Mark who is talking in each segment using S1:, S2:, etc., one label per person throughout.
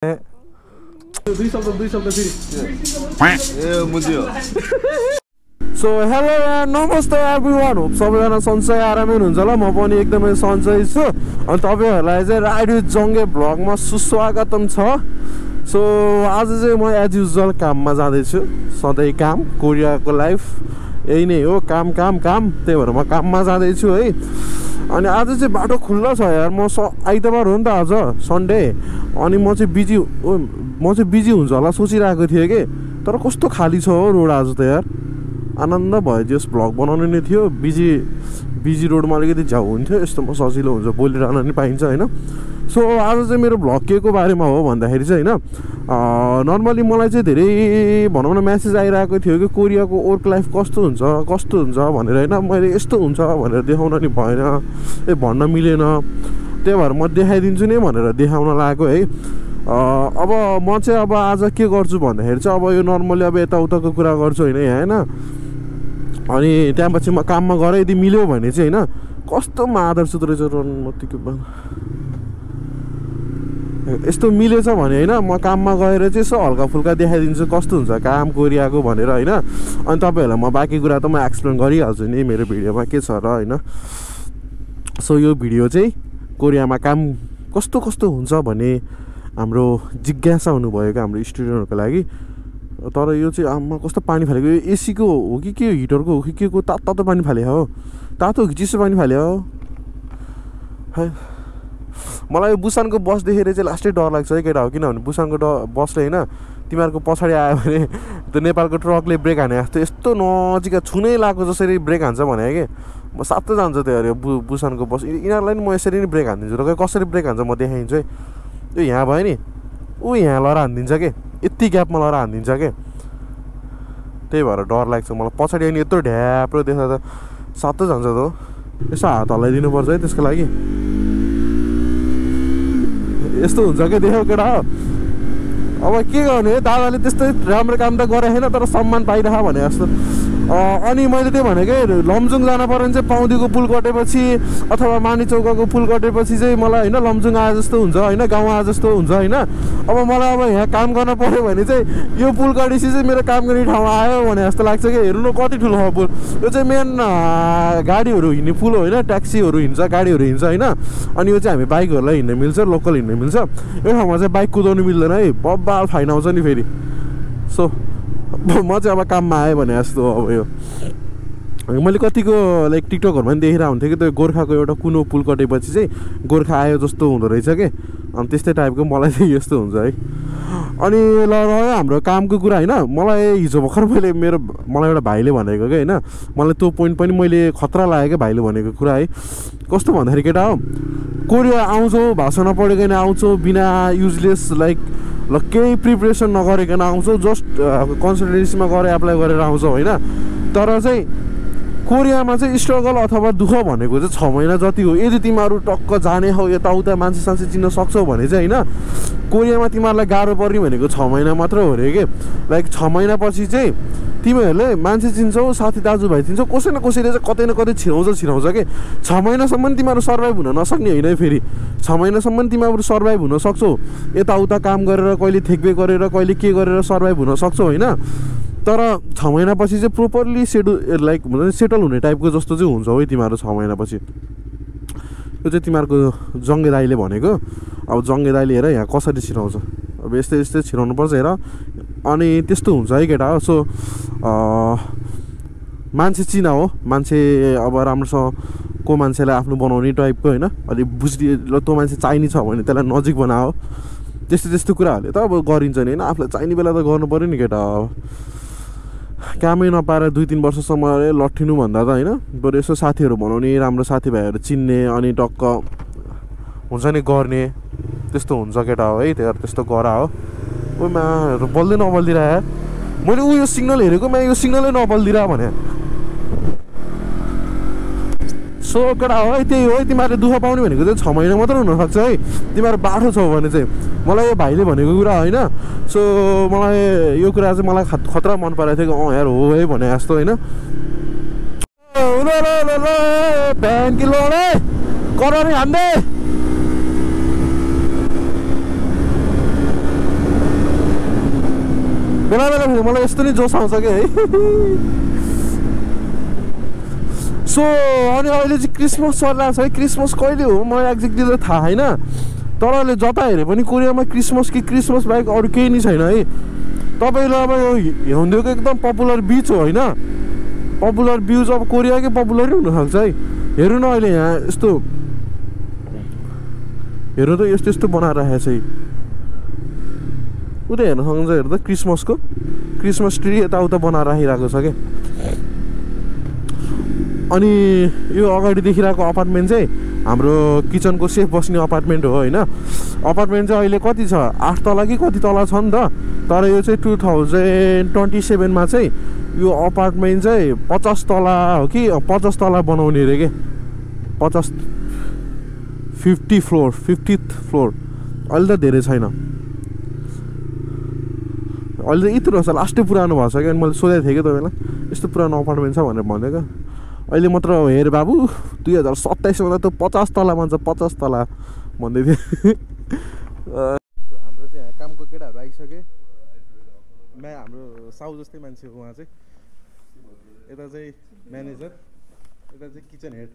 S1: So hello and namaste everyone. Hope सबैजना सन्चै आरामै हुनुहुन्छ होला। म पनि एकदमै सन्चै छु। अनि तपाईहरुलाई चाहिँ राइड विथ जंगे भ्लगमा सुस्वागतम छ। सो आज चाहिँ म एज युजुअल काममा जाँदै छु। सधैँ काम, कोरियाको लाइफ यही नै हो, काम काम काम। त्यही भएर म काममा जाँदै छु है। अनि आज चाहिँ बाटो खुल्ला छ यार। म आइतबार हो नि त आज सन्डे। अनि म चाहिँ बिजी हुन्छ होला सोचिरहेको थिएँ कि, तर कस्तो खाली छ हो रोड आज त यार। आनन्द भयो जस भ्लग बनाउनु नै थियो। बिजी रोडमा अलिकति झ्याउ हुन्थ्यो, यस्तोमा सजिलो हुन्छ, बोलिरहन नि पाइन्छ होइन। सो आज चाहिँ मेरो भ्लग के को बारेमा हो भन्दाखेरि चाहिँ होइन, नर्मली मलाई चाहिँ धेरै भनौँ न म्यासेज आइरहेको थियो कि कोरियाको वर्क लाइफ कस्तो हुन्छ भनेर होइन। मैले यस्तो हुन्छ भनेर देखाउन नि भएन, भन्न मिलेन। त्यही भएर म देखाइदिन्छु नि भनेर देखाउन लागेको है। अब म चाहिँ अब आज के गर्छु भन्दाखेरि चाहिँ अब यो नर्मली अब यताउताको कुरा गर्छु होइन यहाँ होइन। अनि त्यहाँपछि म काममा गएर यदि मिल्यो भने चाहिँ होइन, कस्तो मादर सुत्रो रहेछ रनमतीको यस्तो मिलेछ भने होइन, म काममा गएर चाहिँ यसो हल्का फुल्का देखाइदिन्छु कस्तो हुन्छ काम कोरियाको भनेर होइन। अनि तपाईँहरूलाई म बाँकी कुरा त म एक्सप्लेन गरिहाल्छु नि मेरो भिडियोमा के छ र होइन। सो यो भिडियो चाहिँ कोरियामा काम कस्तो कस्तो हुन्छ भन्ने हाम्रो जिज्ञासा हुनुभएको हाम्रो स्टुडेन्टहरूको लागि। तर यो चाहिँ आमा कस्तो पानी फालेको, यो एसीको हो कि के हिटरको हो कि के को तातो पानी फाले हो, तातो हो कि चिसो पानी फाले हो है। मलाई यो बुसानको बस देखेर चाहिँ लास्टै डर लाग्छ है केटा हो। किनभने बुसानको बसले होइन तिमीहरूको पछाडि आयो भने त्यो नेपालको ट्रकले ब्रेक हाने जस्तो यस्तो नजिक छुनै लाग्यो जसरी ब्रेक हान्छ भने कि म सातो जान्छ त्यो अरे बुसानको बस। यिनीहरूलाई नि म यसरी नै ब्रेक हानिदिन्छु र कसरी ब्रेक हान्छ म देखाइदिन्छु है। त्यो यहाँ भयो नि ऊ यहाँ लहर हानिदिन्छ कि, यति ग्यापमा लहर हानिदिन्छ कि, त्यही भएर डर लाग्छ मलाई। पछाडि अनि यत्रो ढ्याप्रो देख्दा त सातो जान्छ त। यसो हात हल्लाइदिनुपर्छ है त्यसको लागि। यस्तो हुन्छ क्या देख्यो केटा हो। अब के गर्ने दादाले त्यस्तै राम्रो काम त गरे होइन, तर सम्मान पाइरह भने जस्तो। अनि मैले त्यो भनेकै लमजुङ जान पऱ्यो भने चाहिँ पाउँदीको पुल कटेपछि अथवा मानिचौकाको पुल कटेपछि चाहिँ मलाई होइन लमजुङ आए जस्तो हुन्छ होइन, गाउँ आए जस्तो हुन्छ होइन। अब मलाई अब यहाँ काम गर्न पऱ्यो भने चाहिँ यो पुल कटेपछि चाहिँ मेरो काम गर्ने ठाउँ आयो भने जस्तो लाग्छ कि। हेर्नु न कति ठुलो हो पुल। यो चाहिँ मेन गाडीहरू हिँड्ने पुल हो होइन, ट्याक्सीहरू हिँड्छ, गाडीहरू हिँड्छ होइन। अनि यो चाहिँ हामी बाइकहरूलाई हिँड्न मिल्छ, लोकल हिँड्न मिल्छ। यो ठाउँमा चाहिँ बाइक कुदाउनु मिल्दैन है, बब्बाल फाइन आउँछ नि फेरि। सो म चाहिँ अब काममा आएँ भने जस्तो अब यो मैले कतिको लाइक टिकटकहरूमा पनि देखिरहेको हुन्थेँ कि त्यो गोर्खाको एउटा कुनो पुल कटेपछि चाहिँ गोर्खा आयो जस्तो हुँदो रहेछ कि। अनि त्यस्तै टाइपको मलाई चाहिँ यस्तो हुन्छ है। अनि ल रह्यो हाम्रो कामको कुरा होइन। मलाई हिजो भर्खर मलाई एउटा भाइले भनेको कि होइन, मलाई त्यो पोइन्ट पनि मैले खतरा लाग्यो क्या भाइले भनेको कुरा है। कस्तो भन्दाखेरि केटा हो, कोरिया आउँछौ भाषा नपढिकन आउँछौ, बिना युजलेस लाइक केही प्रिपरेसन नगरिकन आउँछौ, जस्ट कन्सल्टेन्सीमा गएर एप्लाई गरेर आउँछौ होइन। तर चाहिँ कोरियामा चाहिँ स्ट्रगल अथवा दुःख भनेको चाहिँ 6 महिना जति हो। यदि तिमीहरू टक्क जाने हो यताउता मान्छे सान्छे चिन्न सक्छौ भने चाहिँ होइन, कोरियामा तिमीहरूलाई गाह्रो पर्ने भनेको 6 महिना मात्र हो अरे कि। लाइक 6 महिनापछि चाहिँ तिमीहरूले मान्छे चिन्छौ, साथी दाजुभाइ चिन्छौ, कसै न कसैले चाहिँ कतै न कतै छिराउँछ कि। 6 महिनासम्म तिमीहरू सर्भाइभ हुन नसक्ने होइन फेरि। 6 महिनासम्म तिमीहरू सर्भाइभ हुन सक्छौ, यताउता काम गरेर, कहिले थेक्बे गरेर, कहिले के गरेर सर्भाइभ हुन सक्छौ होइन। तर 6 महिनापछि चाहिँ प्रोपरली लाइक हुन्छ सेटल हुने टाइपको जस्तो चाहिँ हुन्छ है तिमीहरू 6 महिनापछि। यो चाहिँ तिमीहरूको जङ्गे दाइले भनेको। अब जङ्गे दाइले हेर यहाँ कसरी छिराउँछ, अब यस्तै छिराउनुपर्छ हेर। अनि त्यस्तो हुन्छ है केटा हो। सो मान्छे चिना हो, मान्छे अब राम्रोसँग को मान्छेलाई आफ्नो बनाउने टाइपको होइन, अलिक बुझ्ने ल त्यो मान्छे चाहिने छ भने त्यसलाई नजिक बनाओ, त्यस्तो कुराहरूले त अब गरिन्छ नि होइन। आफूलाई चाहिने बेला त गर्नु पऱ्यो नि केटा। कामै नपाएर 2-3 वर्षसम्म लट्ठिनु भन्दा त होइन, बरु यसो साथीहरू बनाउने, राम्रो साथीभाइहरू चिन्ने, अनि टक्क हुन्छ नि गर्ने, त्यस्तो हुन्छ केटा हो है। त्यस्तो गरा हो। ओमा बल्दै नबल्दिरह मैले यो सिग्नल हेरेको यो सिग्नलै नबल्दिरह भने। सो केटा हो है, त्यही हो है। तिमीहरूले दुःख पाउने भनेको चाहिँ 6 महिना मात्र हुनसक्छ है। तिमीहरू बाठो छौ भने चाहिँ। मलाई यो भाइले भनेको कुरा होइन। सो मलाई यो कुरा चाहिँ मलाई खतरा मन परेको थियो कि यार हो है भने जस्तो होइन। भ्यान किलो करानी हान्दै देख्दाखेरि मलाई यस्तो नै जोस आउँछ क्या है सो अनि अहिले चाहिँ क्रिसमस चलिरहेको छ है क्रिसमस कहिले हो मलाई एक्ज्याक्टली त थाहा होइन तर अहिले जता हेरे पनि कोरियामा क्रिसमस कि क्रिसमस बाहेक अरू केही नै छैन है तपाईँले अब यो ह्योन्डेको एकदम पपुलर बिच हो होइन पपुलर बिच अब कोरियाकै पपुलरै हुनसक्छ है हेर्नु न अहिले यहाँ यस्तो हेर्नु त यस्तो यस्तो बनाएर राखेको छ है उता हेर्न सक्नुहुन्छ हेर्नु त क्रिसमस ट्री यताउता बनाएर राखिरहेको छ क्या अनि यो अगाडि देखिरहेको अपार्टमेन्ट चाहिँ हाम्रो किचनको सेफ बस्ने अपार्टमेन्ट हो होइन अपार्टमेन्ट चाहिँ अहिले कति छ 8 तला कि कति तला छ नि त तर यो चाहिँ 2027 मा चाहिँ यो अपार्टमेन्ट चाहिँ 50 तला हो कि 50 तला बनाउने अरे के 50th फ्लोर अहिले त धेरै छैन अहिले त यत्रो छ लास्टै पुरानो भएको छ कि अनि मैले सोधेको थिएँ कि तपाईँलाई यस्तो पुरानो अपार्टमेन्ट छ भनेर भनेको अहिले मात्र हेर बाबु 2027 मा त 50 तला भन्छ 50 तला भन्दै थियो हाम्रो चाहिँ यहाँ कामको केटाहरू आइसके हाम्रो साउ जस्तै मान्छे हो उहाँ चाहिँ यता चाहिँ म्यानेजर यता चाहिँ किचन हेड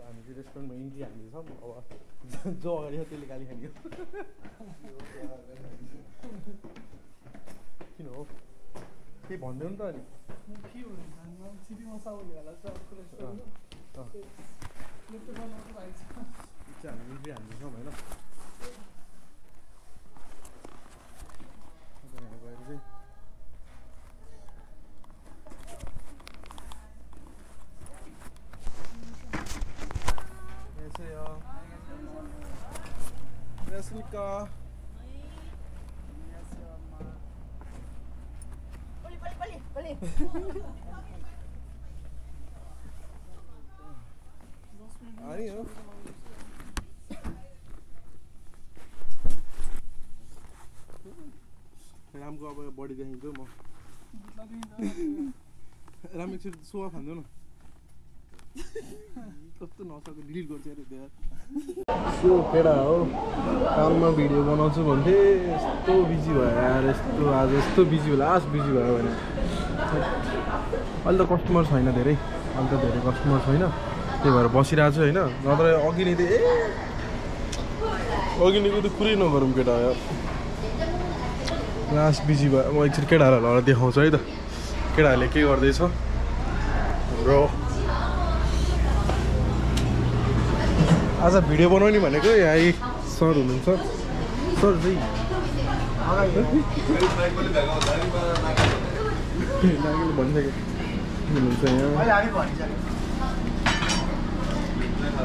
S1: हामी चाहिँ रेस्टुरेन्टमा इन्ट्री हाल्दैछौँ अब जो अगाडि छ त्यसले गाली खाने किन हो केही भन्दैन नि त अनि हामी इन्ट्री हाल्दैछौँ होइन 안녕하십니까.
S2: 빨리.
S1: 아니요. रामको अब बडी देखिन्छु म राम एकचोटि सोफा खान्छु न कस्तो नसक्यो डिलिट गर्छ अरे त्यो त्यो केटा हो काममा भिडियो बनाउँछु भन्थे यस्तो बिजी भयो यार यस्तो आज यस्तो बिजी भयो लास्ट बिजी भयो भने अहिले त कस्टमर छैन धेरै अहिले त धेरै कस्टमर छैन त्यही भएर बसिरहेको छु होइन नत्र अघि नै अघि नैको त कुरै नगरौँ केटा यार लास्ट बिजी भयो म एकचोटि केटाहरूलाई देखाउँछु है त केटाहरूले के गर्दैछ र आज भिडियो बनाउने भनेको यहाँ सर हुनुहुन्छ सर चाहिँ भनिसक्यो हुनुहुन्छ यहाँ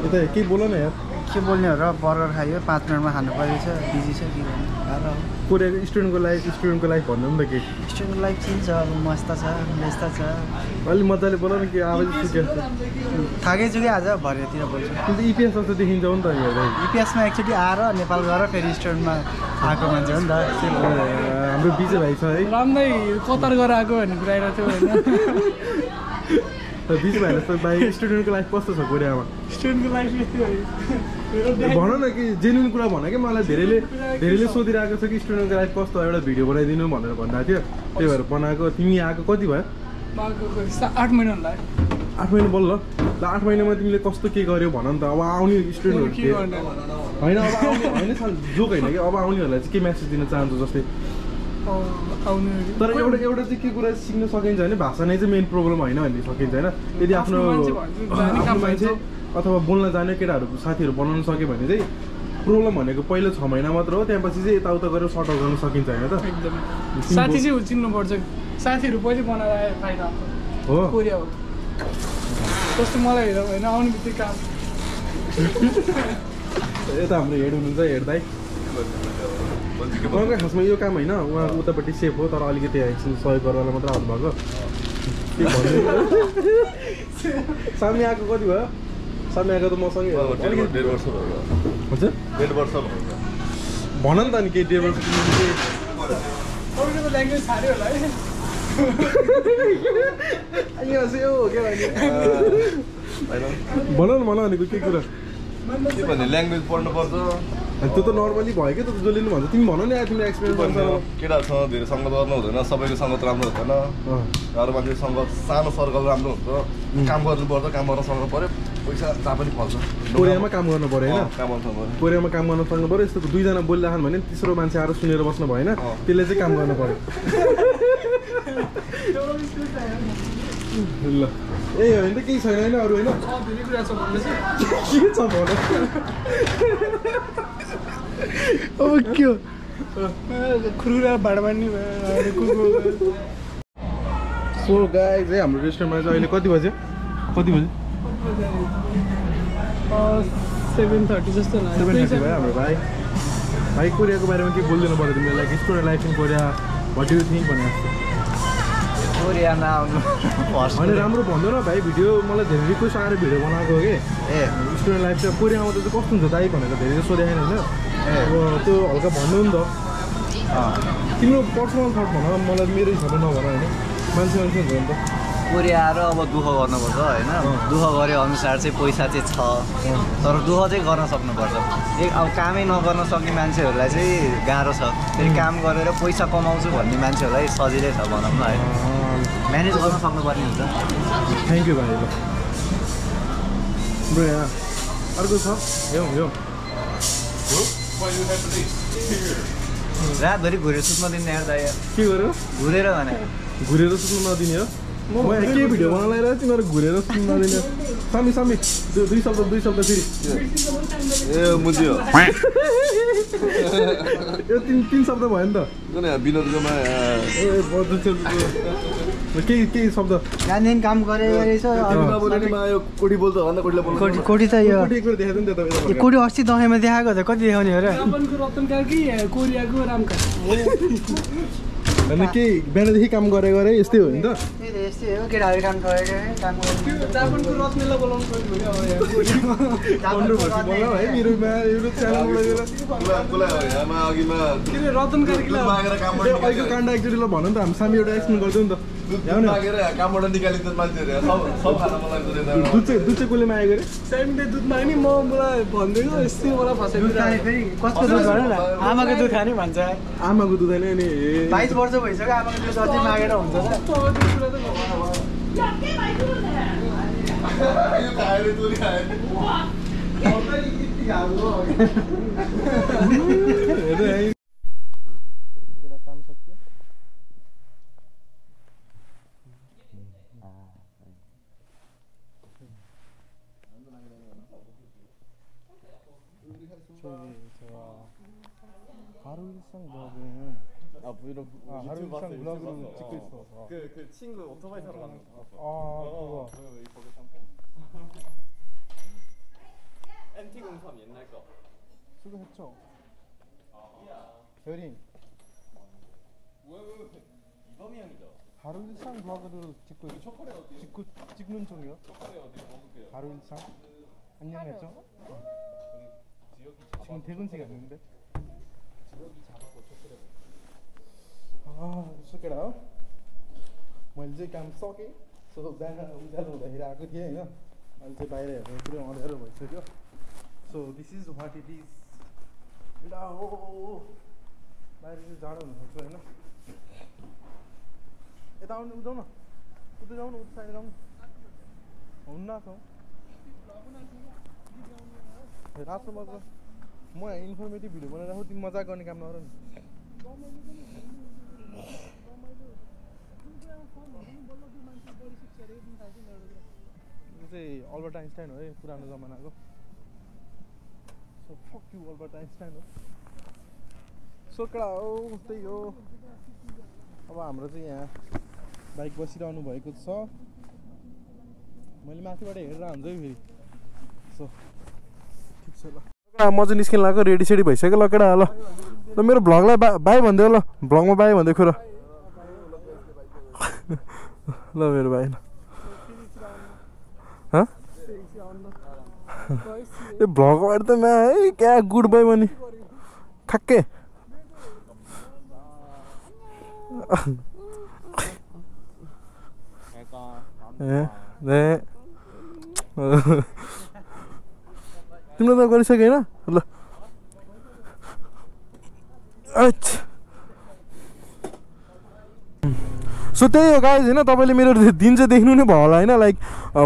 S1: यता केही बोल न यार
S2: के बोल्ने हो र बर्गर खायो 5 मिनटमा खानु परेछ बिजी छ के गर्नु
S1: कोरियाको स्टुडेन्टको लाइफ भन्नु नि त के
S2: स्टुडेन्टको लाइफ चिन्छ अब मस्त छ व्यस्त छ
S1: अलि मजाले बोल न के आवाज सुक्यो
S2: थाकै छु कि आज भरेतिर बोल्छु
S1: किन इपिएस जस्तो देखिन्छ नि त यहाँ
S2: इपिएसमा एकचोटि आएर नेपाल गएर फेरि स्टुडेन्टमा आएको मान्छे हो नि त
S1: हाम्रो बिजे भाइ छ है
S3: राम्रै कतार गएर आएको भन्ने कुरा आइरहेको थियो होइन
S1: बिजे भाइ जस्तो भाइ स्टुडेन्टको लाइफ कस्तो छ कोरियामा
S3: स्टुडेन्टको लाइफ
S1: भन न कि जेन्युन कुरा भन कि मलाई धेरैले सोधिरहेको छ कि स्टुडेन्टको लाइफ कस्तो एउटा भिडियो बनाइदिनु भनेर भन्दा थियो त्यही भएर बनाएको तिमी आएको कति भयो
S3: 8 महिना होला
S1: 8 महिना बोल ल 8 महिनामा तिमीले कस्तो के गर्यो भन नि त अब आउने स्टुडेन्टहरू होइन अब आउने होइन जोक होइन कि अब आउनेहरूलाई चाहिँ के मेसेज दिन चाहन्छु जस्तै तर एउटा चाहिँ के कुरा सिक्न सकिन्छ भने भाषा नै चाहिँ मेन प्रब्लम होइन भन्ने सकिन्छ होइन यदि आफ्नो मान्छे अथवा बोल्न जाने केटाहरू साथीहरू बनाउन सक्यो भने चाहिँ प्रब्लम भनेको पहिलो 6 महिना मात्र हो त्यहाँपछि चाहिँ यताउता गरेर सर्ट आउट गर्न सकिन्छ होइन त
S3: एकदम साथी चाहिँ चिन्नुपर्छ साथीहरू पहिले बनाएर आए फाइदा
S1: हो
S3: कोरिया हो कस्तो मलाई हेर होइन आउने बित्तिकै काम
S1: यता हाम्रो हेड हुनुहुन्छ हेर्दै उहाँको खासमा यो काम होइन उहाँ उतापट्टि सेफ हो तर अलिकति एकछिन सहयोग गर्नलाई मात्र आउनुभएको सामने आएको कति भयो सामने आएको त मसँगै
S4: डेढ वर्ष भयो
S1: हुन्छ
S4: 1.5 वर्ष भयो
S1: भन नि त नि केही 1.5 वर्ष
S3: अरूको ल्याङ्ग्वेज छाड्यो होला है
S1: भन न भनेको के कुरा
S4: के भन्ने ल्याङ्ग्वेज पढ्नुपर्छ
S1: अनि त्यो त नर्मली भयो क्या त जसले नि भन्छ तिमी भन नि तिमीले एक्सपिरियन्स गर्छ
S4: केटाहरूसँग धेरै सङ्गत गर्नु हुँदैन सबैको सङ्गत राम्रो हुँदैन अरू मान्छेसँग सानो सर्कल राम्रो हुन्छ काम गर्नुपर्छ काम गर्न सक्नु पऱ्यो पैसा जहाँ पनि फल्छ
S1: कोरियामा काम गर्नु पऱ्यो होइन
S4: काम गर्नु सक्नु पऱ्यो
S1: कोरियामा काम गर्न सक्नु पऱ्यो यस्तो दुईजना बोलिरहेको भने तेस्रो मान्छे आएर सुनेर बस्नु भएन त्यसले चाहिँ काम गर्नु पऱ्यो ल ए होइन त केही छैन होइन अरू होइन
S3: धेरै कुरा छ भन्नु चाहिँ
S1: के छ भन अब के हो
S3: खुरुरा भाडमान्ने
S1: सो गाइज है हाम्रो रेस्टुरेन्टमा चाहिँ अहिले कति बजे
S3: 7:30 जस्तो लाग्यो
S1: 7:30 भयो हाम्रो भाइ कोरियाको बारेमा के बोल्दैन पऱ्यो तिमीले like student life in Korea what do you think भने जस्तो
S2: कोरियामा आउनु
S1: होइन राम्रो भन्दैन भाइ भिडियो मलाई धेरै रिक्वेस्ट आएर भिडियो बनाएको हो कि स्टुडेन्ट लाइफ चाहिँ कोरियामा त कस्तो हुन्छ दाइ भनेर धेरै सोधेको होइन अब त्यो हल्का भन्नु नि त तिम्रो पर्सनल थट भन मलाई मेरो हिसाबले नभन होइन मान्छे हुन्छ नि त
S2: कोरिया आएर अब दुःख गर्नुपर्छ होइन दुःख गरे अनुसार चाहिँ पैसा चाहिँ छ तर दुःख चाहिँ गर्न सक्नुपर्छ अब कामै नगर्न सक्ने मान्छेहरूलाई चाहिँ गाह्रो छ फेरि काम गरेर पैसा कमाउँछु भन्ने मान्छेहरूलाई सजिलै छ भनौँ न है म्यानेज गर्न सक्नुपर्ने हुन्छ
S1: थ्याङ्क यू भाइ ल ब्रो यहाँ अर्को छ यो
S2: रातभरि घुरेर सुत्न दिने हेर्दा
S1: के गर्यो
S2: घुरेर भने
S1: घुरेर सुत्नु नदिने हो म के भिडियो बनाउन लगाएर तिमीहरू घुरेर सुत्नु नदिने सामी दुई शब्द फेरि
S4: ए बुझ्यो
S1: यो तीन शब्द भयो नि त
S4: विनोदकोमा
S1: केही शब्द
S2: त्यहाँदेखि काम गरेछ
S4: कोटी बोल्छ भन्दा कोटीले बोल्छ
S2: कोटी त यो
S1: देखाएको नि त तपाईँ
S2: कोटी अस्ति दसैँमा देखाएको त कति देखाउने हो र
S3: जापानको रतनकार कि कोरियाको रामकार
S1: होइन केही बिहानदेखि काम गरे यस्तै हो नि त
S2: यस्तै हो केटाहरू काम गरेर काम
S3: त्यो जापानको रत्नलाई बोलाउनु पर्यो भने
S1: कन्ट्रोभर्सी बोल्न है मेरो युट्युब च्यानल लगेर
S3: के अरे रतनकार कि
S1: अहिलेको काण्ड एकचोटि ल भन नि त हामी सामी एउटा एक्सप्लेन गरिदिउँ नि त
S4: कामबाट निकालिन्छ मान्छेहरू सब खाना मलाई
S1: दुध चाहिँ कसले माया गरे
S3: साइमले दुध माग्ने मलाई भनिदिएको यस्तै मलाई
S2: फेरि कस्तो दुध भन न आमाको दुध खाने भन्छ
S1: आमाको दुध होइन नि
S2: 22 वर्ष भइसक्यो आमाको दुध अझै मागेर हुन्छ
S1: काम सक्यो 하루일상 블로그는 브이로그 하루일상 블로그는 찍고 있어.
S4: 그 친구 오토바이 타러 가는 거.
S1: 그거.
S4: 거기 잠깐. NT03 옛날 거.
S1: 수고했죠. 별인.
S4: 이범이 형이죠.
S1: 하루일상 블로그를 찍고 찍는 중이요.
S4: 초콜릿 어디 먹을게요.
S1: 하루일상. 안녕했죠. 지금 퇴근 시간인데. check it out. मैले चाहिँ काम सकेँ सो बिहान उज्यालो हुँदाखेरि आएको थिएँ होइन अहिले चाहिँ बाहिर हेर्नु पुरै अँध्यारो भइसक्यो so this is what it is हो बाहिर चाहिँ जाडो हुनसक्छ होइन यता आउनु उदाउ न उता जाउँ न उता साइड जाउँ हुन्न रातोमा म इन्फर्मेटिभ भिडियो बनाइरहेको तिमी मजाक गर्ने काम नगर नि यो चाहिँ अल्बर्ट आइन्स्टाइन हो है पुरानो जमानाको so fuck you Albert Einstein हो सोकडा हो त्यही हो अब हाम्रो चाहिँ यहाँ बाइक बसिरहनु भएको छ मैले माथिबाट हेरेर हुन्छ है फेरि सो ठिक छ ल म चाहिँ निस्किन लाग्यो रेडी सेडी भइसक्यो ल केटा ल मेरो भ्लगलाई बाई भनिदियो ल भ्लगमा बाई भनिदिएको र ल मेरो भाइ ए भ्लगबाट त म्या है क्या गुड बाई भने ठ्याक्कै तिमीले त गरिसक्यो होइन ल सो त्यही हो गाइज होइन तपाईँले मेरो दिन चाहिँ देख्नु नै भयो होला होइन लाइक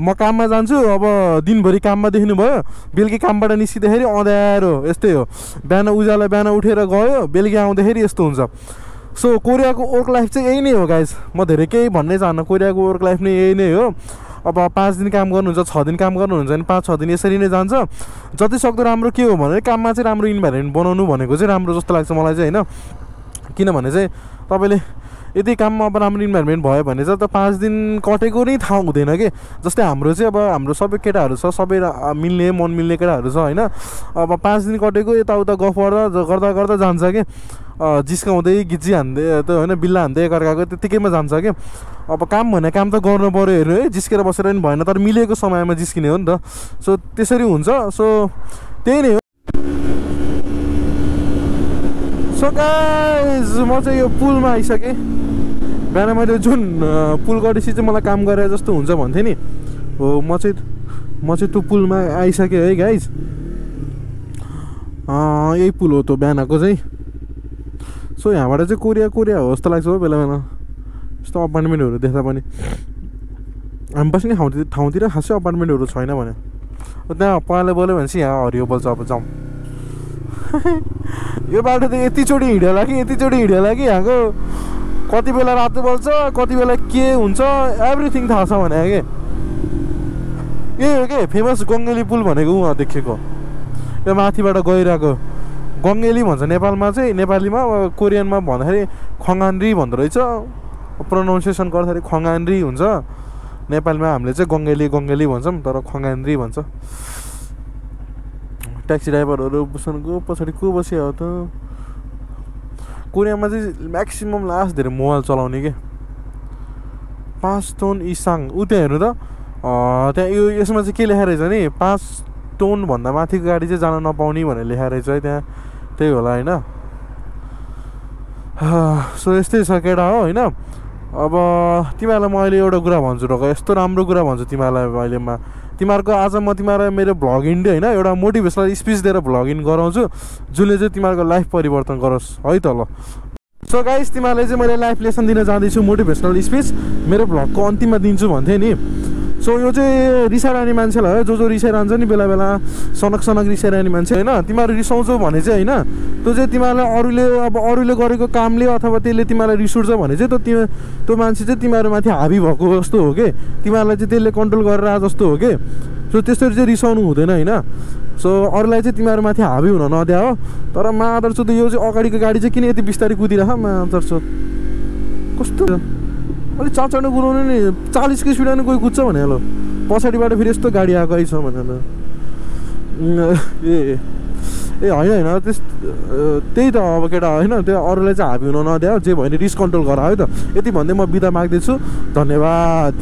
S1: म काममा जान्छु अब दिनभरि काममा देख्नुभयो बेलुकी कामबाट निस्किँदाखेरि अँध्यारो यस्तै हो बिहान उज्यालो बिहान उठेर गयो बेलुकी आउँदाखेरि यस्तो हुन्छ सो कोरियाको वर्क लाइफ चाहिँ यही नै हो गाइज म धेरै केही भन्नै चाहन्न कोरियाको वर्क लाइफ नै यही नै हो अब 5 दिन काम गर्नुहुन्छ 6 दिन काम गर्नुहुन्छ भने 5-6 दिन यसरी नै जान्छ जति सक्दो राम्रो के हो भने काममा चाहिँ राम्रो इन्भाइरोमेन्ट बनाउनु भनेको चाहिँ राम्रो जस्तो लाग्छ मलाई चाहिँ होइन किनभने चाहिँ तपाईँले यदि काममा अब राम्रो इन्भाइरोमेन्ट भयो भने चाहिँ त 5 दिन कटेको नै थाहा हुँदैन कि जस्तै हाम्रो चाहिँ अब हाम्रो सबै केटाहरू छ सबै मिल्ने मन मिल्ने केटाहरू छ होइन अब 5 दिन कटेको यताउता गफ गर्दा गर्दा जान्छ कि जिस्काउँदै गिजी हान्दै त होइन बिल्ला हान्दै एकअर्काको त्यत्तिकैमा जान्छ कि अब काम भने काम त गर्नु पऱ्यो हेर्नु है जिस्केर बसेर पनि भएन तर मिलेको समयमा जिस्किने हो नि त सो त्यसरी हुन्छ सो त्यही नै हो सो गाइज म चाहिँ यो पुलमा आइसकेँ बिहान मैले जुन पुल गरेपछि चाहिँ मलाई काम गरे जस्तो हुन्छ भन्थेँ नि हो म चाहिँ त्यो पुलमा आइसकेँ है गाइज यही पुल हो त्यो बिहानको चाहिँ सो यहाँबाट चाहिँ कोरिया हो जस्तो लाग्छ हो बेला बेला यस्तो अपार्टमेन्टहरू देख्दा पनि हामी बस्ने ठाउँतिर खासै अपार्टमेन्टहरू छैन भने त्यहाँ पाले बोल्यो भने चाहिँ यहाँ हरियो बोल्छ अब जाउँ यो बाटो त यतिचोटि हिँडेला कि यहाँको कति बेला रातो बोल्छ कति बेला के हुन्छ एभ्रिथिङ थाहा छ भने के यही हो के फेमस गङ्गेली पुल भनेको उहाँ देखेको यो माथिबाट गइरहेको गङ्गेली भन्छ नेपालमा चाहिँ नेपालीमा कोरियनमा भन्दाखेरि खङानरी भन्दो रहेछ प्रोनाउन्सिएसन गर्दाखेरि खङानरी हुन्छ नेपालीमा हामीले चाहिँ गङ्गेली भन्छौँ तर खङानरी भन्छ ट्याक्सी ड्राइभरहरू बस्नुको पछाडि को बस्यो हो त कोरियामा चाहिँ म्याक्सिमम् लास्ट धेरै मोबाइल चलाउने के 5 टन इसाङ ऊ त्यहाँ हेर्नु त त्यहाँ यो यसमा चाहिँ के लेखेर रहेछ नि 5 टन भन्दा माथिको गाडी चाहिँ जान नपाउने भनेर लेखाएर रहेछ है त्यहाँ त्यही होला होइन सो यस्तै छ केटा हो होइन अब तिमीहरूलाई म अहिले एउटा कुरा भन्छु र यस्तो राम्रो कुरा भन्छु तिमीहरूलाई अहिलेमा तिमीहरूको आज म तिमीहरूलाई मेरो भ्लग इन होइन एउटा मोटिभेसनल स्पिच दिएर भ्लग इन गराउँछु जसले चाहिँ तिमीहरूको लाइफ परिवर्तन गरोस् है त ल सो गाइस तिमीहरूलाई चाहिँ मैले लाइफ लेसन दिन जाँदैछु मोटिभेसनल स्पिच मेरो भ्लगको अन्तिममा दिन्छु भन्थेँ नि सो यो चाहिँ रिसाइरहने मान्छेलाई हो जो रिसाइरहन्छ नि बेला बेला सनक रिसाइरहने मान्छे होइन तिमीहरू रिसाउँछौ भने चाहिँ होइन त्यो चाहिँ तिमीहरूलाई अरूले गरेको कामले अथवा त्यसले तिमीलाई रिस उठ्छ भने चाहिँ त्यो मान्छे चाहिँ तिमीहरूमाथि हाबी भएको जस्तो हो कि तिमीहरूलाई चाहिँ त्यसले कन्ट्रोल गरेर आए जस्तो हो कि सो त्यसरी चाहिँ रिसाउनु हुँदैन होइन सो अरूलाई चाहिँ तिमीहरूमाथि हाबी हुन नद्या हो तर मादर चाहिँ यो चाहिँ अगाडिको गाडी चाहिँ किन यति बिस्तारै कुदिरह मादर चाहिँ कस्तो अलिक चाचाडो कुराउनु नि 40 को स्पिडमा कोही कुद्छ भने हेलो पछाडिबाट फेरि यस्तो गाडी आएकै छ भनेर ए होइन त्यही त अब केटा होइन त्यो अरूलाई चाहिँ हाबी हुन नद्या जे भयो भने रिस कन्ट्रोल गर है त यति भन्दै म बिदा माग्दैछु धन्यवाद।